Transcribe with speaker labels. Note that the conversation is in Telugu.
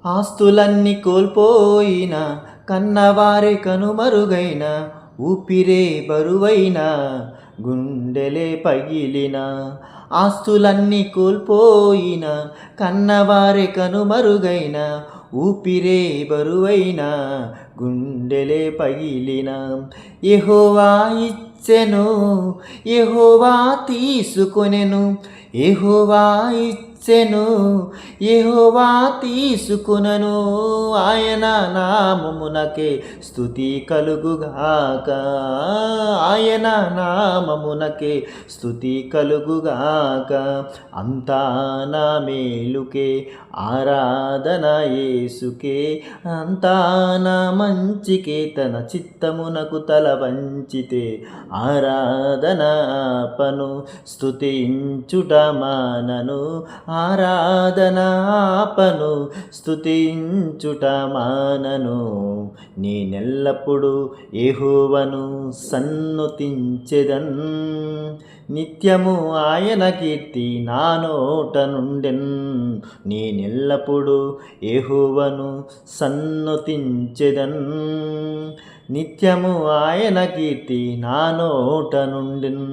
Speaker 1: ఆస్తులన్నీ కోల్పోయిన కన్నవారే కనుమరుగైన ఊపిరే బరువైన గుండెలే పగిలిన ఆస్తులన్నీ కోల్పోయిన కన్నవారే కనుమరుగైన ఊపిరే బరువైన గుండెలే పగిలిన యెహోవా ఇచ్చెను యెహోవా తీసుకొనెను యెహోవా ఇచ్చెను యెహోవా తీసుకొనెను ఆయన నామమునకే స్తుతి కలుగుగాక ఆయన నామమునకే స్తుతి కలుగుగాక అంతా నా మేలుకే ఆరాధన యేసుకే అంతా నా మంచికే తన చిత్తమునకు తల వంచితే ఆరాధన ఆపను స్తుతించుట మానను ఆరాధన ఆపను స్తుతించుట మానను నేనెల్లప్పుడు యెహోవాను సన్నుతించెదన్ నిత్యము ఆయన కీర్తి నా నోట నుండెన్ నేనెల్లప్పుడు యెహోవాను సన్నుతించెదన్ నిత్యము ఆయన కీర్తి నా నోట నుండెన్